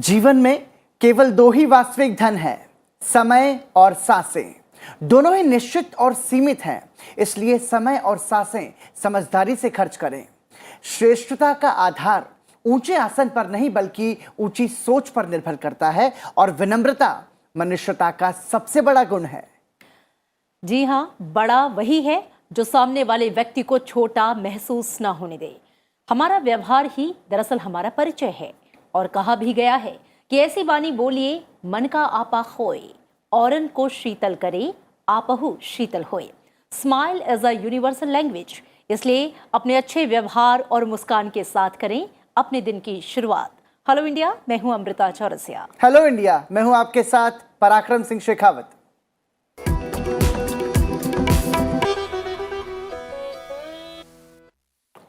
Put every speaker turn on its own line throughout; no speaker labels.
जीवन में केवल दो ही वास्तविक धन है, समय और सांसें। दोनों ही निश्चित और सीमित हैं, इसलिए समय और सांसें समझदारी से खर्च करें। श्रेष्ठता का आधार ऊंचे आसन पर नहीं बल्कि ऊंची सोच पर निर्भर करता है और विनम्रता मनुष्यता का सबसे बड़ा गुण है।
जी हाँ, बड़ा वही है जो सामने वाले व्यक्ति को छोटा महसूस ना होने दे। हमारा व्यवहार ही दरअसल हमारा परिचय है। और कहा भी गया है कि ऐसी वाणी बोलिए मन का आपा खोए, औरन को शीतल करे आपहु शीतल होए। Smile is a universal language, इसलिए अपने अच्छे व्यवहार और मुस्कान के साथ करें अपने दिन की शुरुआत। हेलो इंडिया, मैं हूं अमृता चौरसिया।
हेलो इंडिया, मैं हूं आपके साथ पराक्रम सिंह शेखावत।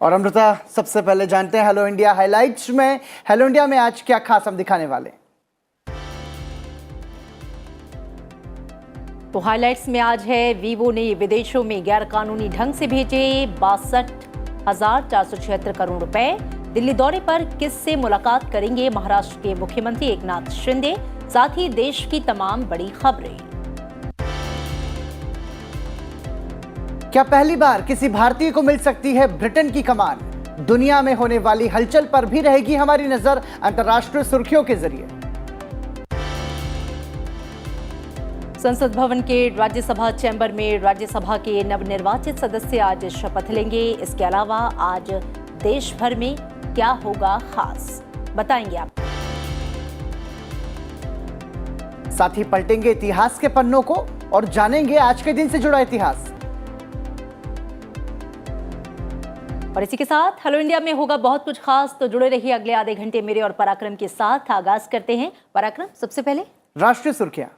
और अमृता, सबसे पहले जानते हैं हेलो इंडिया हाइलाइट्स में। हेलो इंडिया में आज क्या खास हम दिखाने वाले?
तो हाइलाइट्स में आज है वीवो ने विदेशों में गैर कानूनी ढंग से भेजे 62,476 करोड़ रुपए। दिल्ली दौरे पर किससे मुलाकात करेंगे महाराष्ट्र के मुख्यमंत्री एकनाथ शिंदे। साथ ही देश की तमाम बड़ी खबरें।
क्या पहली बार किसी भारतीय को मिल सकती है ब्रिटेन की कमान? दुनिया में होने वाली हलचल पर भी रहेगी हमारी नजर अंतर्राष्ट्रीय सुर्खियों के जरिए।
संसद भवन के राज्यसभा चैम्बर में राज्यसभा के नवनिर्वाचित सदस्य आज शपथ लेंगे। इसके अलावा आज देश भर में क्या होगा खास, बताएंगे आप।
साथ ही पलटेंगे इतिहास के पन्नों को और जानेंगे आज के दिन से जुड़ा इतिहास।
और इसी के साथ हेलो इंडिया में होगा बहुत कुछ खास, तो जुड़े रहिए अगले आधे घंटे मेरे और पराक्रम के साथ। आगाज करते हैं। पराक्रम, सबसे पहले
राष्ट्रीय सुर्खियां।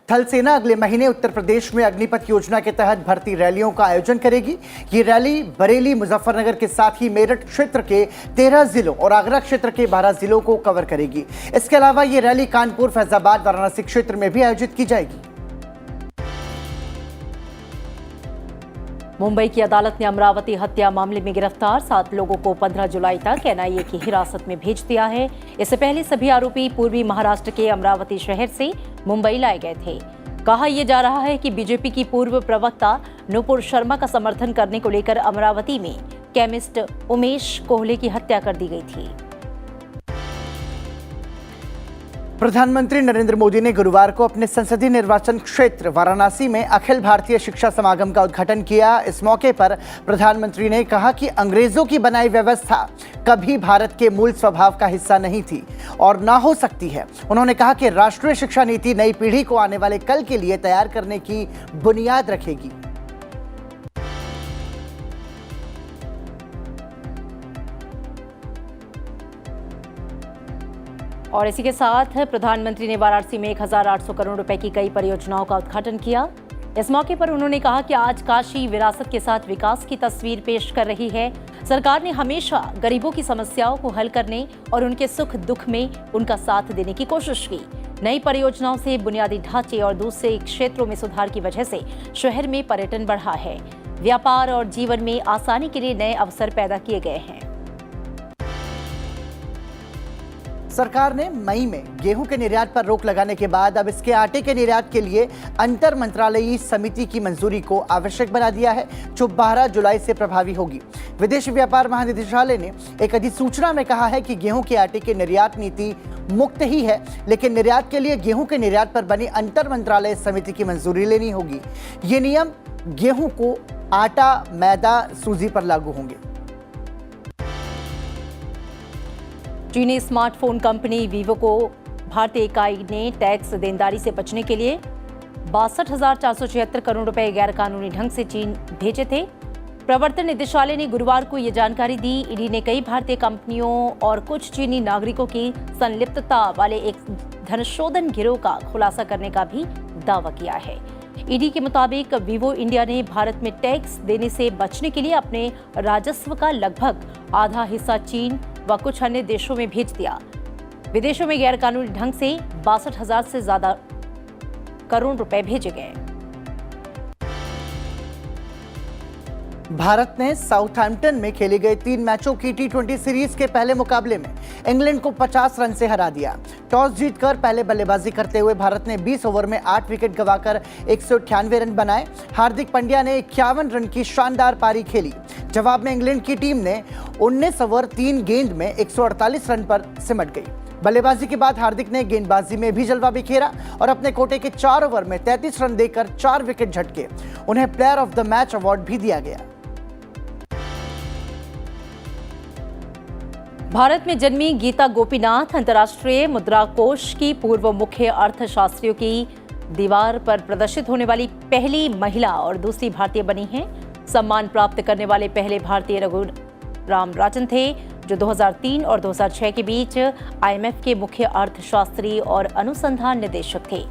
थल सेना अगले महीने उत्तर प्रदेश में अग्निपथ योजना के तहत भर्ती रैलियों का आयोजन करेगी। ये रैली बरेली, मुजफ्फरनगर के साथ ही मेरठ क्षेत्र के 13 जिलों और आगरा क्षेत्र के 12 जिलों को कवर करेगी। इसके अलावा ये रैली कानपुर, फैजाबाद, वाराणसी क्षेत्र में भी आयोजित की जाएगी।
मुंबई की अदालत ने अमरावती हत्या मामले में गिरफ्तार 7 लोगों को 15 जुलाई तक एनआईए की हिरासत में भेज दिया है। इससे पहले सभी आरोपी पूर्वी महाराष्ट्र के अमरावती शहर से मुंबई लाए गए थे। कहा यह जा रहा है कि बीजेपी की पूर्व प्रवक्ता नुपुर शर्मा का समर्थन करने को लेकर अमरावती में केमिस्ट उमेश कोहले की हत्या कर दी गई थी।
प्रधानमंत्री नरेंद्र मोदी ने गुरुवार को अपने संसदीय निर्वाचन क्षेत्र वाराणसी में अखिल भारतीय शिक्षा समागम का उद्घाटन किया। इस मौके पर प्रधानमंत्री ने कहा कि अंग्रेजों की बनाई व्यवस्था कभी भारत के मूल स्वभाव का हिस्सा नहीं थी और ना हो सकती है। उन्होंने कहा कि राष्ट्रीय शिक्षा नीति नई पीढ़ी को आने वाले कल के लिए तैयार करने की बुनियाद रखेगी।
और इसी के साथ प्रधानमंत्री ने वाराणसी में 1,800 करोड़ रुपए की कई परियोजनाओं का उद्घाटन किया। इस मौके पर उन्होंने कहा कि आज काशी विरासत के साथ विकास की तस्वीर पेश कर रही है। सरकार ने हमेशा गरीबों की समस्याओं को हल करने और उनके सुख दुख में उनका साथ देने की कोशिश की। नई परियोजनाओं से बुनियादी ढांचे और दूसरे क्षेत्रों में सुधार की वजह से शहर में पर्यटन बढ़ा है। व्यापार और जीवन में आसानी के लिए नए अवसर पैदा किए गए हैं।
सरकार ने मई में गेहूं के निर्यात पर रोक लगाने के बाद अब इसके आटे के निर्यात के लिए अंतर मंत्रालयी समिति की मंजूरी को आवश्यक बना दिया है, जो 12 जुलाई से प्रभावी होगी। विदेश व्यापार महानिदेशालय ने एक अधिसूचना में कहा है कि गेहूं के आटे की निर्यात नीति मुक्त ही है, लेकिन निर्यात के लिए गेहूं के निर्यात पर बनी अंतर मंत्रालय समिति की मंजूरी लेनी होगी। ये नियम गेहूं को आटा, मैदा, सूजी पर लागू होंगे।
चीनी स्मार्टफोन कंपनी वीवो को भारतीय इकाई ने टैक्स देनदारी से बचने के लिए 62,476 करोड़ रुपए गैरकानूनी ढंग से चीन भेजे थे। प्रवर्तन निदेशालय ने गुरुवार को यह जानकारी दी। ईडी ने कई भारतीय कंपनियों और कुछ चीनी नागरिकों की संलिप्तता वाले एक धनशोधन गिरोह का खुलासा करने का भी दावा किया है। ईडी के मुताबिक वीवो इंडिया ने भारत में टैक्स देने से बचने के लिए अपने राजस्व का लगभग आधा हिस्सा चीन व कुछ अन्य देशों में भेज दिया। विदेशों में गैरकानूनी ढंग से 62,000 से ज्यादा करोड़ रुपए भेजे गए।
भारत ने साउथहैम्पटन में खेले गए 3 मैचों की T20 सीरीज के पहले मुकाबले में इंग्लैंड को 50 रन से हरा दिया। टॉस जीतकर पहले बल्लेबाजी करते हुए भारत ने 20 ओवर में 8 विकेट गंवाकर 198 रन बनाए। हार्दिक पांड्या ने 51 रन की शानदार पारी खेली। जवाब में इंग्लैंड की टीम ने 19 ओवर 3 गेंद में 148 रन पर सिमट गई। बल्लेबाजी के बाद हार्दिक ने गेंदबाजी में भी जलवा बिखेरा और अपने कोटे के 4 ओवर में 33 रन देकर 4 विकेट झटके। उन्हें player of the match award भी दिया गया।
भारत में जन्मी गीता गोपीनाथ अंतर्राष्ट्रीय मुद्रा कोष की पूर्व मुख्य अर्थशास्त्रियों की दीवार पर प्रदर्शित होने वाली पहली महिला और दूसरी भारतीय बनी हैं। सम्मान प्राप्त करने वाले पहले भारतीय रघुराम राजन थे, जो 2003 और 2006 के बीच IMF के मुख्य अर्थशास्त्री और अनुसंधान निदेशक थे।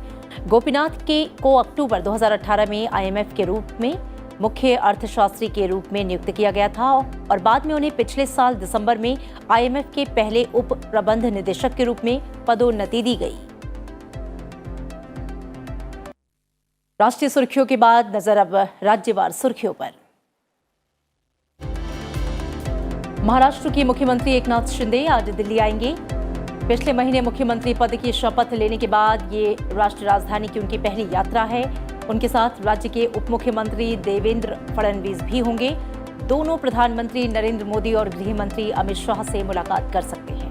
गोपीनाथ को अक्टूबर 2018 में IMF के रूप में मुख्य अर्थशास्त्री के रूप में नियुक्त किया गया था और बाद में उन्हें पिछले साल दिसंबर में IMF के पहले उप प्रबंध निदेशक के रूप में पदोन्नति दी गई। राष्ट्रीय सुर्खियों के बाद नजर अब राज्यवार सुर्खियों पर। महाराष्ट्र के मुख्यमंत्री एकनाथ शिंदे आज दिल्ली आएंगे। पिछले महीने मुख्यमंत्री पद की शपथ लेने के बाद ये राष्ट्रीय राजधानी की उनकी पहली यात्रा है। उनके साथ राज्य के उप मुख्यमंत्री देवेंद्र फडणवीस भी होंगे। दोनों प्रधानमंत्री नरेंद्र मोदी और गृह मंत्री अमित शाह से मुलाकात कर सकते हैं।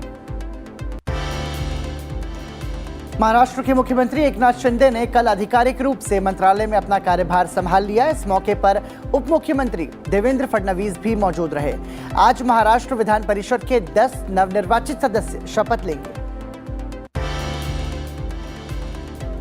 महाराष्ट्र के मुख्यमंत्री एकनाथ शिंदे ने कल आधिकारिक रूप से मंत्रालय में अपना कार्यभार संभाल लिया। इस मौके पर उप मुख्यमंत्री देवेंद्र फडणवीस भी मौजूद रहे। आज महाराष्ट्र विधान परिषद के 10 नवनिर्वाचित सदस्य शपथ लेंगे।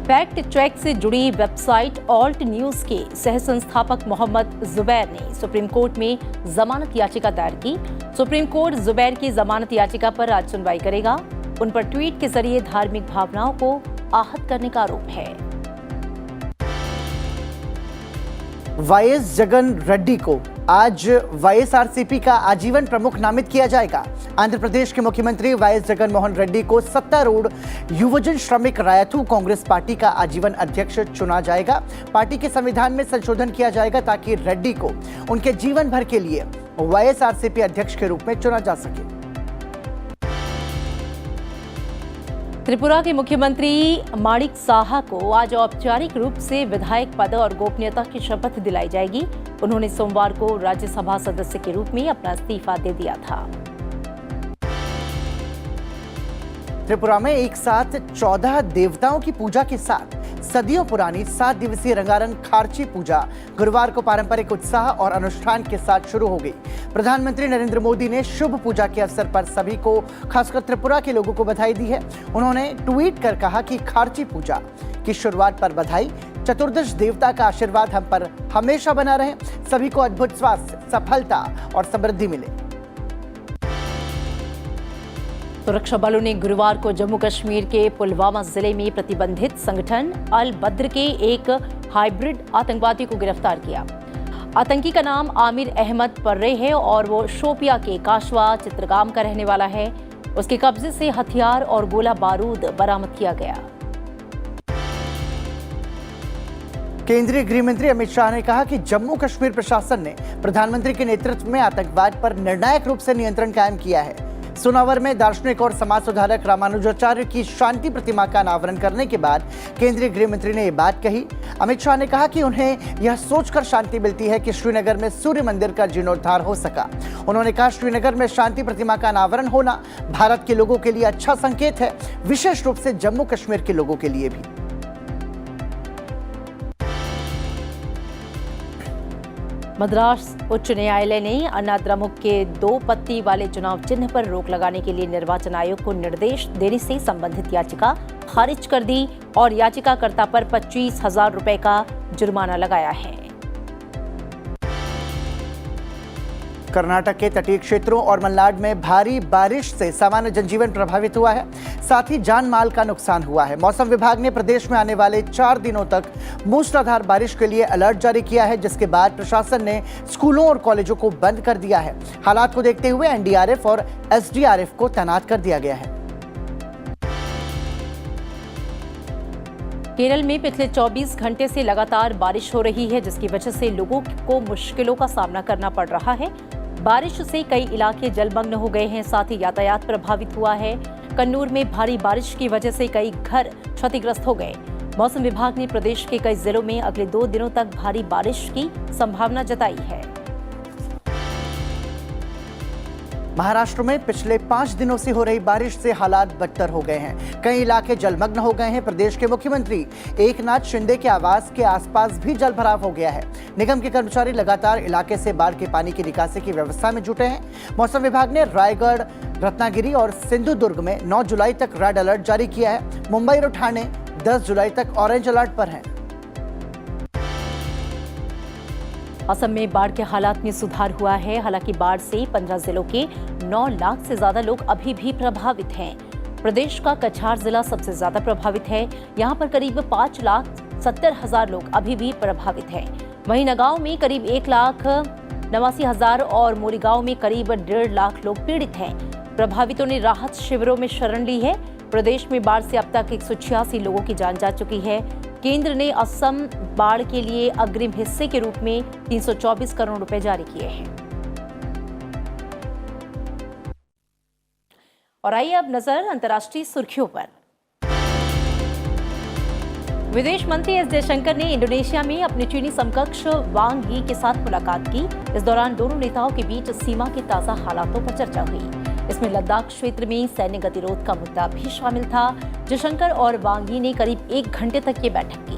फैक्ट चेक से जुड़ी वेबसाइट ऑल्ट न्यूज के सह संस्थापक मोहम्मद जुबैर ने सुप्रीम कोर्ट में जमानत याचिका दायर की। सुप्रीम कोर्ट जुबैर की जमानत याचिका पर आज सुनवाई करेगा। उन पर ट्वीट के जरिए धार्मिक भावनाओं को आहत करने का आरोप है।
वाईएस जगन रेड्डी को आज वाईएसआरसीपी का आजीवन प्रमुख नामित किया जाएगा। आंध्र प्रदेश के मुख्यमंत्री वाईएस जगन मोहन रेड्डी को सत्तारूढ़ युवजन श्रमिक रायथू कांग्रेस पार्टी का आजीवन अध्यक्ष चुना जाएगा। पार्टी के संविधान में संशोधन किया जाएगा ताकि रेड्डी को उनके जीवन भर के लिए वाईएसआरसीपी अध्यक्ष के रूप में चुना जा सके।
त्रिपुरा के मुख्यमंत्री माणिक साहा को आज औपचारिक रूप से विधायक पद और गोपनीयता की शपथ दिलाई जाएगी। उन्होंने सोमवार को राज्यसभा सदस्य के रूप में अपना इस्तीफा दे दिया था।
त्रिपुरा में एक साथ 14 देवताओं की पूजा के साथ सदियों पुरानी 7 दिवसीय रंगारंग खार्ची पूजा गुरुवार को पारंपरिक उत्साह और अनुष्ठान के साथ शुरू हो गई। प्रधानमंत्री नरेंद्र मोदी ने शुभ पूजा के अवसर पर सभी को, खासकर त्रिपुरा के लोगों को बधाई दी है। उन्होंने ट्वीट कर कहा कि खार्ची पूजा की शुरुआत पर बधाई। चतुर्दश देवता का आशीर्वाद हम पर हमेशा बना रहे। सभी को अद्भुत स्वास्थ्य, सफलता और समृद्धि मिले।
सुरक्षा बलों ने गुरुवार को जम्मू कश्मीर के पुलवामा जिले में प्रतिबंधित संगठन अल बद्र के एक हाइब्रिड आतंकवादी को गिरफ्तार किया। आतंकी का नाम आमिर अहमद पर्रे है और वो शोपिया के काशवा चित्रगाम का रहने वाला है। उसके कब्जे से हथियार और गोला बारूद बरामद किया गया।
केंद्रीय गृह मंत्री अमित शाह ने कहा कि जम्मू कश्मीर प्रशासन ने प्रधानमंत्री के नेतृत्व में आतंकवाद पर निर्णायक रूप से नियंत्रण कायम किया है। सोनावर में दार्शनिक और समाज सुधारक रामानुजाचार्य की शांति प्रतिमा का अनावरण करने के बाद केंद्रीय गृह मंत्री ने ये बात कही। अमित शाह ने कहा कि उन्हें यह सोचकर शांति मिलती है कि श्रीनगर में सूर्य मंदिर का जीर्णोद्धार हो सका। उन्होंने कहा, श्रीनगर में शांति प्रतिमा का अनावरण होना भारत के लोगों के लिए अच्छा संकेत है, विशेष रूप से जम्मू कश्मीर के लोगों के लिए भी।
मद्रास उच्च न्यायालय ने अन्नाद्रमुक के 2 पत्ती वाले चुनाव चिन्ह पर रोक लगाने के लिए निर्वाचन आयोग को निर्देश देने से संबंधित याचिका खारिज कर दी और याचिकाकर्ता पर 25,000 रुपए का जुर्माना लगाया है।
कर्नाटक के तटीय क्षेत्रों और मलनाड में भारी बारिश से सामान्य जनजीवन प्रभावित हुआ है, साथ ही जान माल का नुकसान हुआ है। मौसम विभाग ने प्रदेश में आने वाले 4 दिनों तक मूसलाधार बारिश के लिए अलर्ट जारी किया है, जिसके बाद प्रशासन ने स्कूलों और कॉलेजों को बंद कर दिया है। हालात को देखते हुए एनडीआरएफ और एसडीआरएफ को तैनात कर दिया गया है।
केरल में पिछले 24 घंटे से लगातार बारिश हो रही है, जिसकी वजह से लोगों को मुश्किलों का सामना करना पड़ रहा है। बारिश से कई इलाके जलमग्न हो गए हैं, साथ ही यातायात प्रभावित हुआ है। कन्नूर में भारी बारिश की वजह से कई घर क्षतिग्रस्त हो गए। मौसम विभाग ने प्रदेश के कई जिलों में अगले 2 दिनों तक भारी बारिश की संभावना जताई है।
महाराष्ट्र में पिछले 5 दिनों से हो रही बारिश से हालात बदतर हो गए हैं। कई इलाके जलमग्न हो गए हैं। प्रदेश के मुख्यमंत्री एकनाथ शिंदे के आवास के आसपास भी जल भराव हो गया है। निगम के कर्मचारी लगातार इलाके से बाढ़ के पानी की निकासी की व्यवस्था में जुटे हैं। मौसम विभाग ने रायगढ़, रत्नागिरी और सिंधुदुर्ग में 9 जुलाई तक रेड अलर्ट जारी किया है। मुंबई और ठाणे 10 जुलाई तक ऑरेंज अलर्ट पर हैं।
असम में बाढ़ के हालात में सुधार हुआ है। हालांकि बाढ़ से 15 जिलों के 9 लाख से ज्यादा लोग अभी भी प्रभावित हैं। प्रदेश का कछार जिला सबसे ज्यादा प्रभावित है। यहां पर करीब 5,70,000 लोग अभी भी प्रभावित हैं। वहीं नगांव में करीब 1,89,000 और मोरीगांव में करीब 1.5 लाख लोग पीड़ित हैं। प्रभावितों ने राहत शिविरों में शरण ली है। प्रदेश में बाढ़ से अब तक 186 लोगों की जान जा चुकी है। केंद्र ने असम बाढ़ के लिए अग्रिम हिस्से के रूप में 324 करोड़ रुपए जारी किए हैं। और आइए अब नजर अंतर्राष्ट्रीय सुर्खियों पर। विदेश मंत्री एस जयशंकर ने इंडोनेशिया में अपने चीनी समकक्ष वांग यी के साथ मुलाकात की। इस दौरान दोनों नेताओं के बीच सीमा के ताजा हालातों पर चर्चा हुई। इसमें लद्दाख क्षेत्र में सैन्य गतिरोध का मुद्दा भी शामिल था। जयशंकर और वांग यी ने करीब 1 घंटे तक ये बैठक की।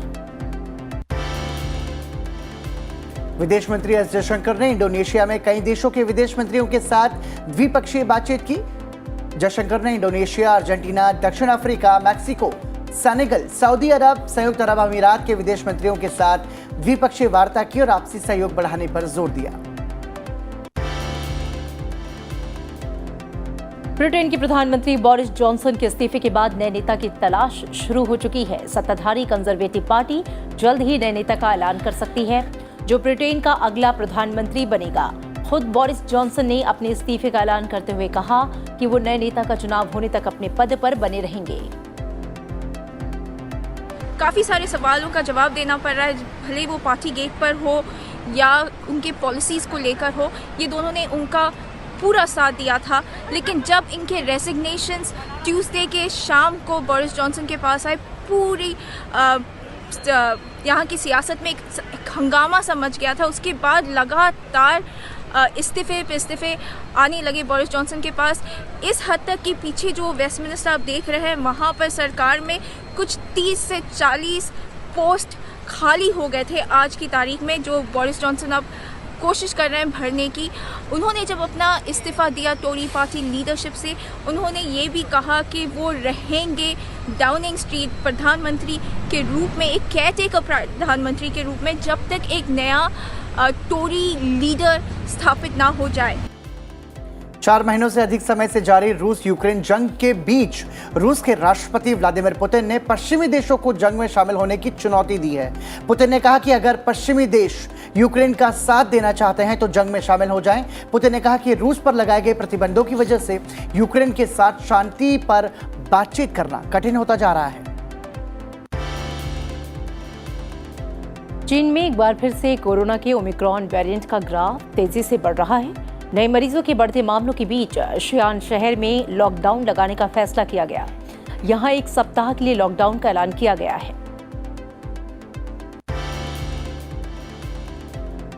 विदेश मंत्री एस जयशंकर ने इंडोनेशिया में कई देशों के विदेश मंत्रियों के साथ द्विपक्षीय बातचीत की। जयशंकर ने इंडोनेशिया, अर्जेंटीना, दक्षिण अफ्रीका, मैक्सिको, सेनेगल, सऊदी अरब, संयुक्त अरब अमीरात के विदेश मंत्रियों के साथ द्विपक्षीय वार्ता की और आपसी सहयोग बढ़ाने पर जोर दिया।
ब्रिटेन के प्रधानमंत्री बोरिस जॉनसन के इस्तीफे के बाद नए नेता की तलाश शुरू हो चुकी है। सत्ताधारी कंजर्वेटिव पार्टी जल्द ही नए नेता का ऐलान कर सकती है, जो ब्रिटेन का अगला प्रधानमंत्री बनेगा। खुद बोरिस जॉनसन ने अपने इस्तीफे का ऐलान करते हुए कहा कि वो नए नेता का चुनाव होने तक अपने पद पर बने रहेंगे।
काफ़ी सारे सवालों का जवाब देना पड़ रहा है, भले वो पार्टी गेट पर हो या उनके पॉलिसीज़ को लेकर हो। ये दोनों ने उनका पूरा साथ दिया था, लेकिन जब इनके रेजिग्नेशंस ट्यूसडे के शाम को बोरिस जॉनसन के पास आए, पूरी यहाँ की सियासत में एक हंगामा सा मच गया था। उसके बाद लगातार इस्तीफे आने लगे बोरिस जॉनसन के पास। इस हद तक कि पीछे जो वेस्टमिनिस्टर आप देख रहे हैं, वहाँ पर सरकार में कुछ 30 से 40 पोस्ट खाली हो गए थे आज की तारीख में, जो बोरिस जॉनसन अब कोशिश कर रहे हैं भरने की। उन्होंने जब अपना इस्तीफ़ा दिया टोरी पार्टी लीडरशिप से, उन्होंने ये भी कहा कि वो रहेंगे डाउनिंग स्ट्रीट प्रधानमंत्री के रूप में, एक केयरटेकर प्रधानमंत्री के रूप में, जब तक एक नया टोरी लीडर स्थापित ना हो जाए।
4 महीनों से अधिक समय से जारी रूस यूक्रेन जंग के बीच रूस के राष्ट्रपति व्लादिमीर पुतिन ने पश्चिमी देशों को जंग में शामिल होने की चुनौती दी है। पुतिन ने कहा कि अगर पश्चिमी देश यूक्रेन का साथ देना चाहते हैं तो जंग में शामिल हो जाएं। पुतिन ने कहा कि रूस पर लगाए गए प्रतिबंधों की वजह से यूक्रेन के साथ शांति पर बातचीत करना कठिन होता जा रहा है।
चीन में एक बार फिर से कोरोना के ओमिक्रॉन वेरिएंट का ग्राफ तेजी से बढ़ रहा है। नए मरीजों के बढ़ते मामलों के बीच शियान शहर में लॉकडाउन लगाने का फैसला किया गया। यहां 1 सप्ताह के लिए लॉकडाउन का ऐलान किया गया है।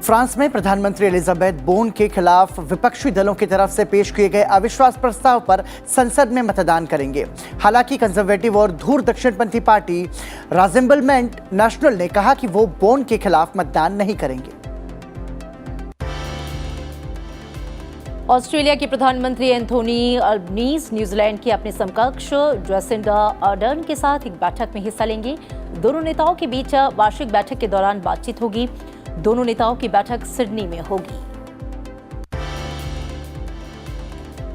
फ्रांस में प्रधानमंत्री एलिजाबेथ बोन के खिलाफ विपक्षी दलों की तरफ से पेश किए गए अविश्वास प्रस्ताव पर संसद में मतदान करेंगे। हालांकि कंजर्वेटिव और धूर दक्षिणपंथी पार्टी रासेंबलमेंट नेशनल ने कहा कि वो बोन के खिलाफ मतदान नहीं करेंगे।
ऑस्ट्रेलिया के प्रधानमंत्री एंथोनी अल्बनीज न्यूजीलैंड के अपने समकक्ष जेसिंडा अर्डर्न के साथ एक बैठक में हिस्सा लेंगे। दोनों नेताओं के बीच वार्षिक बैठक के दौरान बातचीत होगी। दोनों नेताओं की बैठक सिडनी में होगी।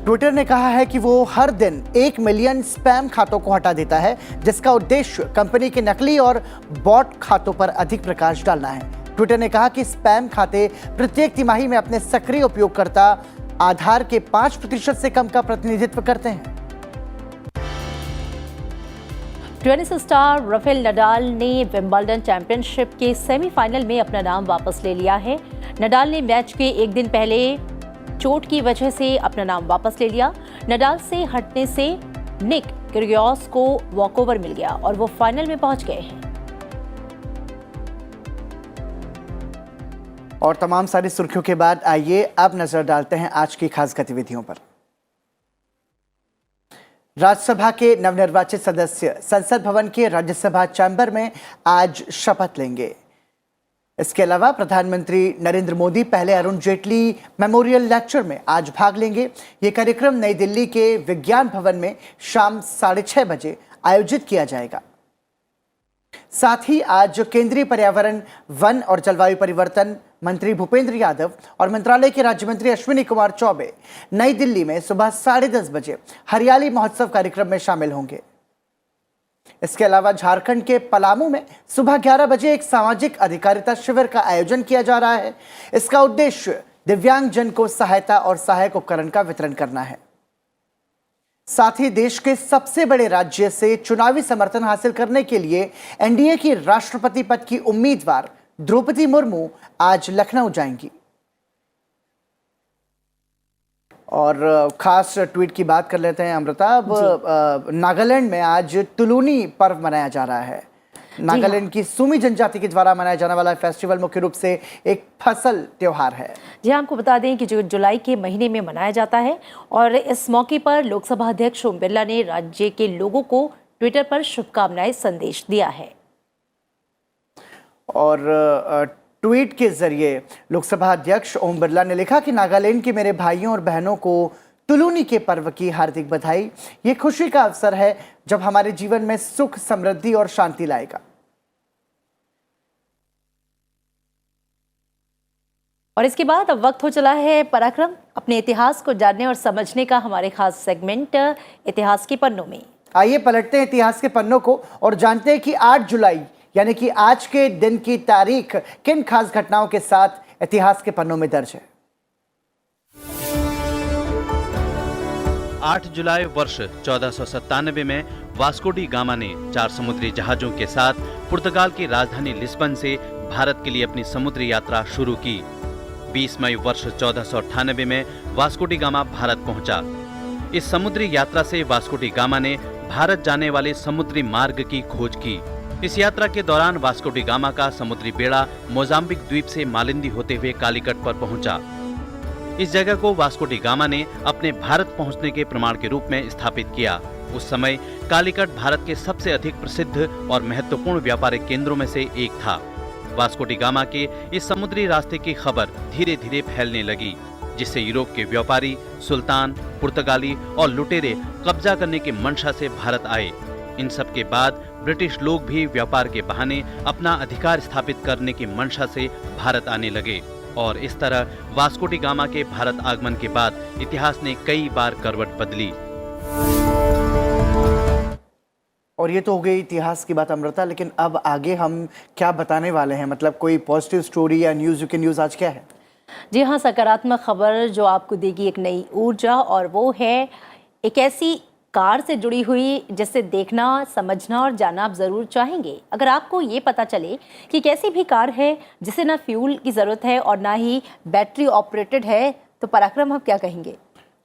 ट्विटर ने कहा है कि वो हर दिन 1 मिलियन स्पैम खातों को हटा देता है, जिसका उद्देश्य कंपनी के नकली और बॉट खातों पर अधिक प्रकाश डालना है। ट्विटर ने कहा कि स्पैम खाते प्रत्येक तिमाही में अपने सक्रिय उपयोगकर्ता आधार के 5% से कम का प्रतिनिधित्व करते हैं।
टेनिस स्टार राफेल नडाल ने विंबलडन चैंपियनशिप के सेमीफाइनल में अपना नाम वापस ले लिया है। नडाल ने मैच के एक दिन पहले चोट की वजह से अपना नाम वापस ले लिया। नडाल से हटने से निक किर्गियोस को वॉकओवर मिल गया और वो फाइनल में पहुंच गए हैं।
और तमाम सारी सुर्खियों के बाद आइए अब नजर डालते हैं आज की खास गतिविधियों पर। राज्यसभा के नवनिर्वाचित सदस्य संसद भवन के राज्यसभा चैम्बर में आज शपथ लेंगे। इसके अलावा प्रधानमंत्री नरेंद्र मोदी पहले अरुण जेटली मेमोरियल लेक्चर में आज भाग लेंगे। ये कार्यक्रम नई दिल्ली के विज्ञान भवन में शाम 6:30 बजे आयोजित किया जाएगा। साथ ही आज केंद्रीय पर्यावरण, वन और जलवायु परिवर्तन मंत्री भूपेंद्र यादव और मंत्रालय के राज्य मंत्री अश्विनी कुमार चौबे नई दिल्ली में सुबह 10:30 बजे हरियाली महोत्सव कार्यक्रम में शामिल होंगे। इसके अलावा झारखंड के पलामू में सुबह 11 बजे एक सामाजिक अधिकारिता शिविर का आयोजन किया जा रहा है। इसका उद्देश्य दिव्यांगजन को सहायता और सहायक उपकरण का वितरण करना है। साथ ही देश के सबसे बड़े राज्य से चुनावी समर्थन हासिल करने के लिए एनडीए की राष्ट्रपति पद की उम्मीदवार द्रौपदी मुर्मू आज लखनऊ जाएंगी। और खास ट्वीट की बात कर लेते हैं अमृता। अब नागालैंड में आज तुलूनी पर्व मनाया जा रहा है। नागालैंड की सुमी जनजाति के द्वारा मनाया जाने वाला फेस्टिवल मुख्य रूप से एक फसल त्योहार है।
जी हाँ, आपको बता दें कि जो जुलाई के महीने में मनाया जाता है और इस मौके पर लोकसभा अध्यक्ष ओम बिरला ने राज्य के लोगों को ट्विटर पर शुभकामनाएं संदेश दिया है। और ट्वीट के जरिए लोकसभा अध्यक्ष ओम बिरला ने लिखा कि नागालैंड के मेरे भाइयों और बहनों को तुलूनी के पर्व की हार्दिक बधाई। ये खुशी का अवसर है जब हमारे जीवन में सुख, समृद्धि और शांति लाएगा। और इसके बाद अब वक्त हो चला है पराक्रम, अपने इतिहास को जानने और समझने का हमारे खास सेगमेंट इतिहास के पन्नों में।
आइए पलटते हैं इतिहास के पन्नों को और जानते हैं कि 8 जुलाई यानी कि आज के दिन की तारीख किन खास घटनाओं के साथ इतिहास के पन्नों में दर्ज है।
8 जुलाई वर्ष 1497 में वास्को डी गामा ने 4 समुद्री जहाजों के साथ पुर्तगाल की राजधानी लिस्बन से भारत के लिए अपनी समुद्री यात्रा शुरू की। 20 मई वर्ष 1498 में वास्को डी गामा भारत पहुंचा। इस समुद्री यात्रा से वास्को डी गामा ने भारत जाने वाले समुद्री मार्ग की खोज की। इस यात्रा के दौरान वास्को डी गामा का समुद्री बेड़ा मोजाम्बिक द्वीप से मालिंदी होते हुए कालीकट पर पहुंचा। इस जगह को वास्को डी गामा ने अपने भारत पहुंचने के प्रमाण के रूप में स्थापित किया। उस समय कालीकट भारत के सबसे अधिक प्रसिद्ध और महत्वपूर्ण व्यापारिक केंद्रों में से एक था। वास्को डी गामा के इस समुद्री रास्ते की खबर धीरे धीरे फैलने लगी, जिससे यूरोप के व्यापारी, सुल्तान, पुर्तगाली और लुटेरे कब्जा करने की मंशा से भारत आए। इन सब के बाद ब्रिटिश लोग भी व्यापार के बहाने अपना अधिकार स्थापित करने की मंशा से भारत आने लगे और इस तरह वास्को डी गामा के भारत आगमन के बाद इतिहास ने कई बार करवट बदली।
और ये तो हो गई इतिहास की बात अमृता, लेकिन अब आगे हम क्या बताने वाले हैं? मतलब कोई पॉजिटिव स्टोरी या न्यूज़ आज क्या है?
जी हाँ, सकारात्मक खबर जो आपको देगी एक नई ऊर्जा, और वो है एक ऐसी कार से जुड़ी हुई जिसे देखना, समझना और जानना आप ज़रूर चाहेंगे। अगर आपको ये पता चले कि कैसी भी कार है जिसे ना फ्यूल की ज़रूरत है और ना ही बैटरी ऑपरेटेड है, तो पराक्रम आप क्या कहेंगे?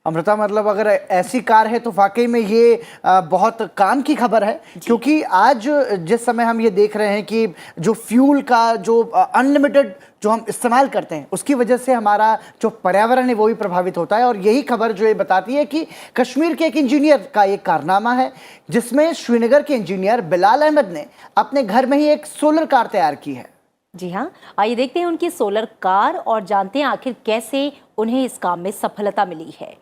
अमृता, मतलब अगर ऐसी कार है तो वाकई में ये बहुत काम की खबर है, क्योंकि आज जिस समय हम ये देख रहे हैं कि जो फ्यूल का जो अनलिमिटेड जो हम इस्तेमाल करते हैं उसकी वजह से हमारा जो पर्यावरण है वो भी प्रभावित होता है। और यही खबर जो ये बताती है कि कश्मीर के एक इंजीनियर का एक कारनामा है, जिसमें श्रीनगर के इंजीनियर बिलाल अहमद ने अपने घर में ही एक सोलर कार तैयार की है।
जी हाँ, आइए देखते हैं उनकी सोलर कार और जानते हैं आखिर कैसे उन्हें इस काम में सफलता मिली है।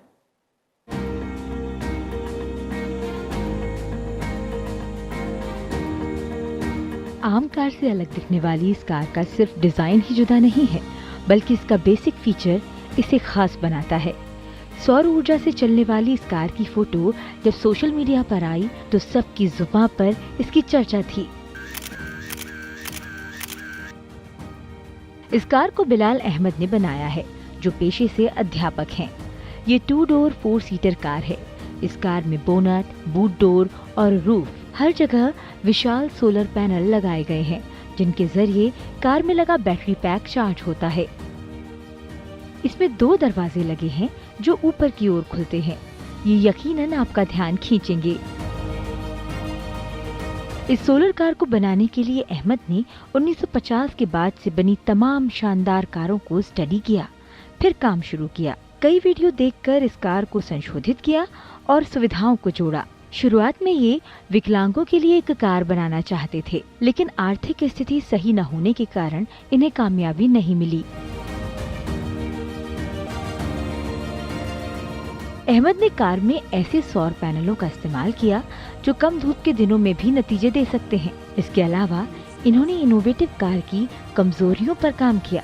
आम कार से अलग दिखने वाली इस कार का सिर्फ डिजाइन ही जुदा नहीं है, बल्कि इसका बेसिक फीचर इसे खास बनाता है। सौर ऊर्जा से चलने वाली इस कार की फोटो जब सोशल मीडिया पर आई तो सबकी जुबान पर इसकी चर्चा थी। इस कार को बिलाल अहमद ने बनाया है, जो पेशे से अध्यापक हैं। ये 2 डोर 4 सीटर कार है। इस कार में बोनट, बूट डोर और रूफ हर जगह विशाल सोलर पैनल लगाए गए हैं, जिनके जरिए कार में लगा बैटरी पैक चार्ज होता है। इसमें 2 दरवाजे लगे हैं जो ऊपर की ओर खुलते हैं। ये यकीनन आपका ध्यान खींचेंगे। इस सोलर कार को बनाने के लिए अहमद ने 1950 के बाद से बनी तमाम शानदार कारों को स्टडी किया, फिर काम शुरू किया। कई वीडियो देखकर इस कार को संशोधित किया और सुविधाओं को जोड़ा। शुरुआत में ये विकलांगों के लिए एक कार बनाना चाहते थे, लेकिन आर्थिक स्थिति सही न होने के कारण इन्हें कामयाबी नहीं मिली। अहमद ने कार में ऐसे सौर पैनलों का इस्तेमाल किया जो कम धूप के दिनों में भी नतीजे दे सकते हैं। इसके अलावा इन्होंने इनोवेटिव कार की कमजोरियों पर काम किया।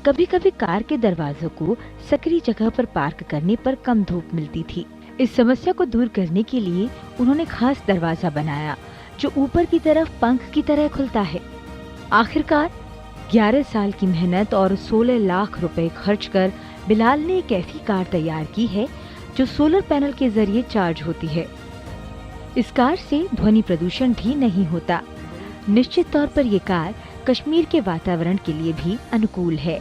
कभी कभी कार के दरवाजों को सकरी जगह पर पार्क करने पर कम धूप मिलती थी। इस समस्या को दूर करने के लिए उन्होंने खास दरवाजा बनाया जो ऊपर की तरफ पंख की तरह खुलता है। आखिरकार 11 साल की मेहनत और 16 लाख रुपए खर्च कर बिलाल ने एक ऐसी कार तैयार की है जो सोलर पैनल के जरिए चार्ज होती है। इस कार से ध्वनि प्रदूषण भी नहीं होता। निश्चित तौर पर ये कार कश्मीर के वातावरण के लिए भी अनुकूल है।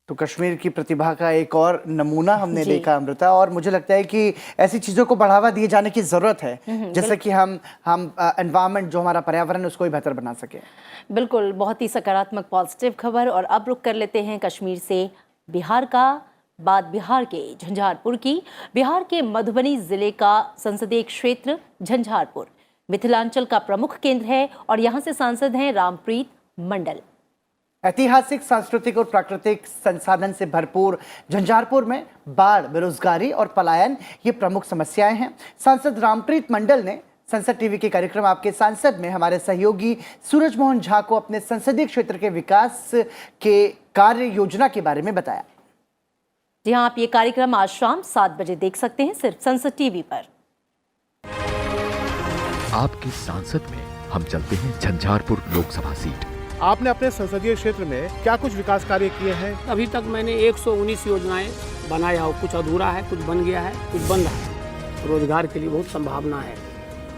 तो कश्मीर की प्रतिभा का एक और नमूना हमने देखा अमृता, और मुझे लगता है कि ऐसी चीज़ों को बढ़ावा दिए जाने की ज़रूरत है, जैसे कि हम एनवायरनमेंट जो हमारा पर्यावरण उसको भी बेहतर बना सके।
बिल्कुल, बहुत ही सकारात्मक पॉजिटिव खबर। और अब रुक कर लेते हैं कश्मीर से बिहार का, बात बिहार के झंझारपुर की। बिहार के मधुबनी जिले का संसदीय क्षेत्र झंझारपुर मिथिलांचल का प्रमुख केंद्र है और यहाँ से सांसद हैं रामप्रीत मंडल।
ऐतिहासिक, सांस्कृतिक और प्राकृतिक संसाधन से भरपूर झंझारपुर में बाढ़, बेरोजगारी और पलायन ये प्रमुख समस्याएं हैं। सांसद रामप्रीत मंडल ने संसद टीवी के कार्यक्रम आपके सांसद में हमारे सहयोगी सूरज मोहन झा को अपने संसदीय क्षेत्र के विकास के कार्य योजना के बारे में बताया।
जी हाँ, आप ये कार्यक्रम आज शाम 7 बजे देख सकते हैं सिर्फ संसद टीवी पर।
आपके सांसद में हम चलते हैं झंझारपुर लोकसभा सीट।
आपने अपने संसदीय क्षेत्र में क्या कुछ विकास कार्य किए हैं?
अभी तक मैंने 119 योजनाएं बनाया हो, कुछ अधूरा है, कुछ बन गया है, कुछ बन रहा है। रोजगार के लिए बहुत संभावना है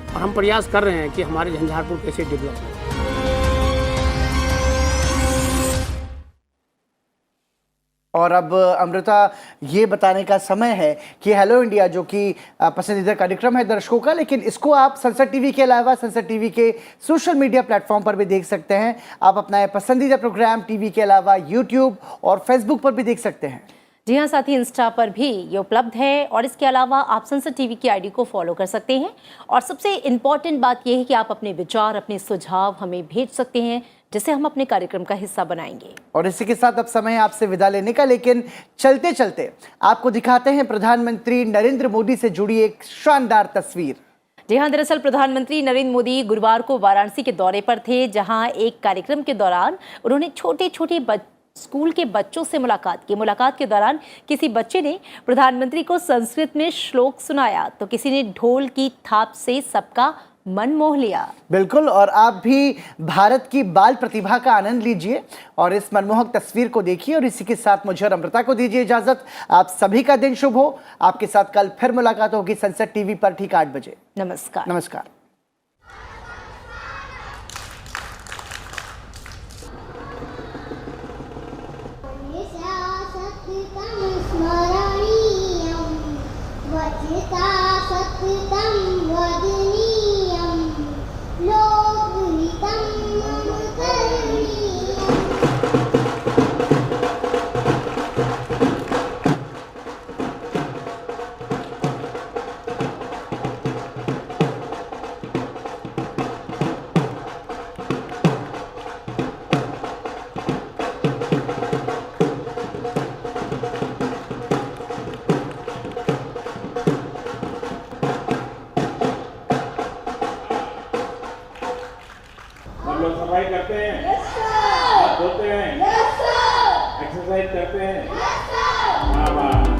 और हम प्रयास कर रहे हैं कि हमारे झंझारपुर कैसे डेवलप हो।
और अब अमृता, ये बताने का समय है कि हेलो इंडिया जो कि पसंदीदा कार्यक्रम है दर्शकों का, लेकिन इसको आप संसद टीवी के अलावा संसद टीवी के सोशल मीडिया प्लेटफॉर्म पर भी देख सकते हैं। आप अपना पसंदीदा प्रोग्राम टीवी के अलावा यूट्यूब और फेसबुक पर भी देख सकते हैं।
जी हाँ, साथ ही इंस्टा पर भी ये उपलब्ध है और इसके अलावा आप संसद टीवी की आईडी को फॉलो कर सकते हैं। और सबसे इम्पॉर्टेंट बात यह है कि आप अपने विचार, अपने सुझाव हमें भेज सकते हैं, जिसे हम अपने कार्यक्रम का हिस्सा बनाएंगे। और
इसी के साथ अब समय है आपसे विदा लेने का, लेकिन चलते चलते आपको दिखाते हैं प्रधानमंत्री नरेंद्र मोदी से जुड़ी एक शानदार तस्वीर।
जी हाँ, दरअसल प्रधानमंत्री नरेंद्र मोदी गुरुवार को वाराणसी के दौरे पर थे, जहां एक कार्यक्रम के दौरान उन्होंने छोटे स्कूल के बच्चों से मुलाकात की। मुलाकात के दौरान किसी बच्चे ने प्रधानमंत्री को संस्कृत में श्लोक सुनाया, तो किसी ने ढोल की थाप से सबका मन मोह लिया।
बिल्कुल, और आप भी भारत की बाल प्रतिभा का आनंद लीजिए और इस मनमोहक तस्वीर को देखिए। और इसी के साथ मुझे और अमृता को दीजिए इजाजत। आप सभी का दिन शुभ हो। आपके साथ कल फिर मुलाकात होगी संसद टीवी पर ठीक 8 बजे।
नमस्कार।
नमस्कार।
सफाई करते हैं, हाथ धोते हैं, एक्सरसाइज करते हैं।